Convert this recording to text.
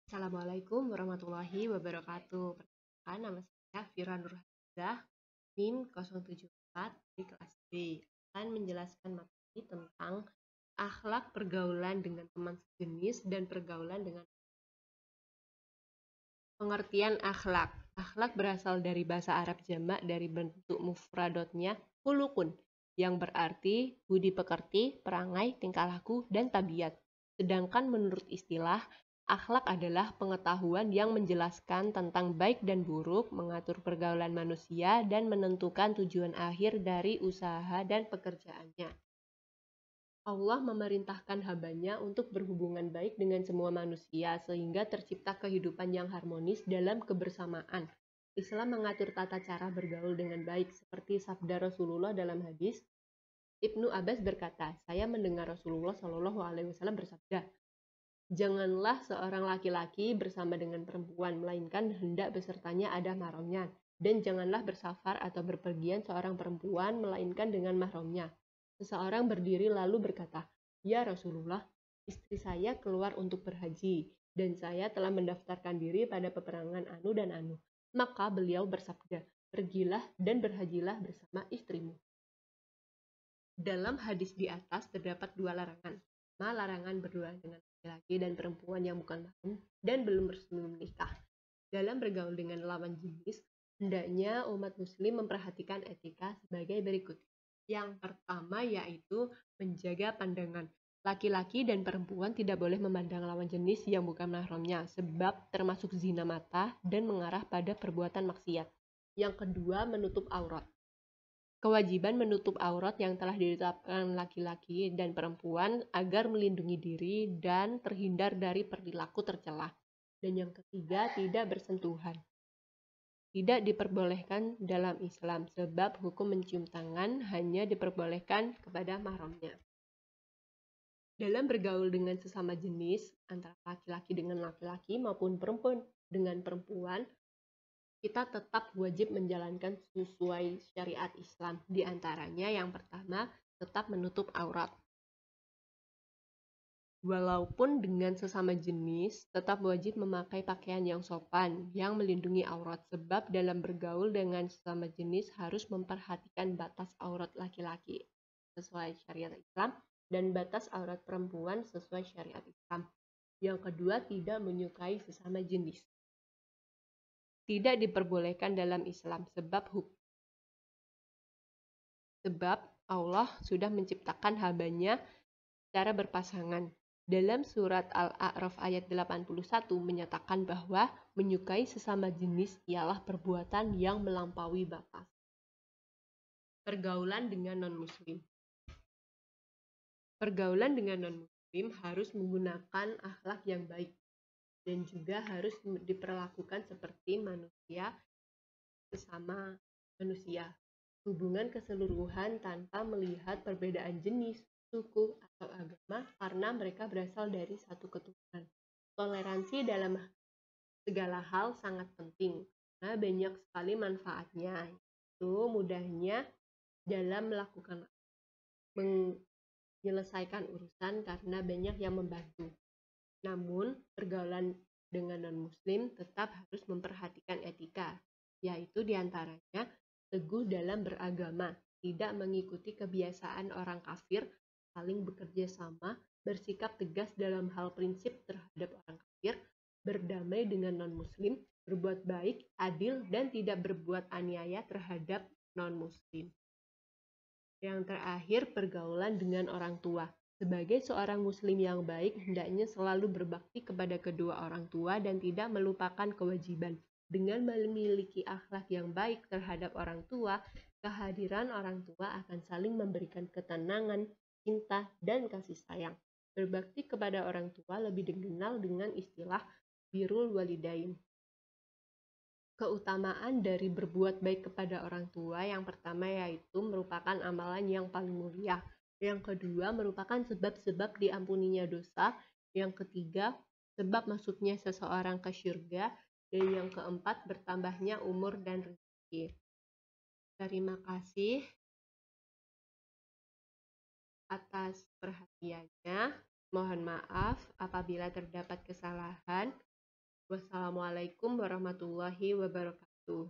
Assalamualaikum warahmatullahi wabarakatuh. Perkenalkan, nama saya Fira Nurhazah, NIM 074 di kelas B. Akan menjelaskan materi tentang akhlak pergaulan dengan teman sejenis dan pergaulan dengan pengertian akhlak. Akhlak berasal dari bahasa Arab jamak dari bentuk mufradotnya hulukun, yang berarti budi pekerti, perangai, tingkah laku, dan tabiat. Sedangkan menurut istilah, akhlak adalah pengetahuan yang menjelaskan tentang baik dan buruk, mengatur pergaulan manusia, dan menentukan tujuan akhir dari usaha dan pekerjaannya. Allah memerintahkan hambanya untuk berhubungan baik dengan semua manusia sehingga tercipta kehidupan yang harmonis dalam kebersamaan. Islam mengatur tata cara bergaul dengan baik seperti sabda Rasulullah dalam hadis. Ibnu Abbas berkata, saya mendengar Rasulullah Shallallahu Alaihi Wasallam bersabda, janganlah seorang laki-laki bersama dengan perempuan, melainkan hendak besertanya ada mahramnya. Dan janganlah bersafar atau berpergian seorang perempuan, melainkan dengan mahramnya. Seseorang berdiri lalu berkata, ya Rasulullah, istri saya keluar untuk berhaji, dan saya telah mendaftarkan diri pada peperangan anu dan anu. Maka beliau bersabda, pergilah dan berhajilah bersama istrimu. Dalam hadis di atas terdapat dua larangan. Larangan berduaan dengan laki-laki dan perempuan yang bukan mahram dan belum resmi menikah. Dalam bergaul dengan lawan jenis, hendaknya umat muslim memperhatikan etika sebagai berikut. Yang pertama yaitu menjaga pandangan. Laki-laki dan perempuan tidak boleh memandang lawan jenis yang bukan mahramnya, sebab termasuk zina mata dan mengarah pada perbuatan maksiat. Yang kedua, menutup aurat. Kewajiban menutup aurat yang telah ditetapkan laki-laki dan perempuan agar melindungi diri dan terhindar dari perilaku tercela. Dan yang ketiga, tidak bersentuhan. Tidak diperbolehkan dalam Islam, sebab hukum mencium tangan hanya diperbolehkan kepada mahramnya. Dalam bergaul dengan sesama jenis, antara laki-laki dengan laki-laki maupun perempuan dengan perempuan, kita tetap wajib menjalankan sesuai syariat Islam. Di antaranya yang pertama, tetap menutup aurat. Walaupun dengan sesama jenis, tetap wajib memakai pakaian yang sopan, yang melindungi aurat. Sebab dalam bergaul dengan sesama jenis harus memperhatikan batas aurat laki-laki sesuai syariat Islam dan batas aurat perempuan sesuai syariat Islam. Yang kedua, tidak menyukai sesama jenis. Tidak diperbolehkan dalam Islam sebab Allah sudah menciptakan hambanya secara berpasangan. Dalam surat Al-A'raf ayat 81 menyatakan bahwa menyukai sesama jenis ialah perbuatan yang melampaui batas. Pergaulan dengan non-muslim. Pergaulan dengan non-muslim harus menggunakan akhlak yang baik dan juga harus diperlakukan seperti manusia sesama manusia. Hubungan keseluruhan tanpa melihat perbedaan jenis, suku, atau agama karena mereka berasal dari satu keturunan. Toleransi dalam segala hal sangat penting karena banyak sekali manfaatnya. Itu mudahnya dalam menyelesaikan urusan karena banyak yang membantu. Namun, pergaulan dengan non-muslim tetap harus memperhatikan etika, yaitu diantaranya teguh dalam beragama, tidak mengikuti kebiasaan orang kafir, saling bekerja sama, bersikap tegas dalam hal prinsip terhadap orang kafir, berdamai dengan non-muslim, berbuat baik, adil, dan tidak berbuat aniaya terhadap non-muslim. Yang terakhir, pergaulan dengan orang tua. Sebagai seorang muslim yang baik, hendaknya selalu berbakti kepada kedua orang tua dan tidak melupakan kewajiban. Dengan memiliki akhlak yang baik terhadap orang tua, kehadiran orang tua akan saling memberikan ketenangan, cinta, dan kasih sayang. Berbakti kepada orang tua lebih dikenal dengan istilah birrul walidain. Keutamaan dari berbuat baik kepada orang tua yang pertama yaitu merupakan amalan yang paling mulia. Yang kedua merupakan sebab-sebab diampuninya dosa. Yang ketiga sebab masuknya seseorang ke syurga. Dan yang keempat bertambahnya umur dan rezeki. Terima kasih atas perhatiannya. Mohon maaf apabila terdapat kesalahan. Wassalamualaikum warahmatullahi wabarakatuh.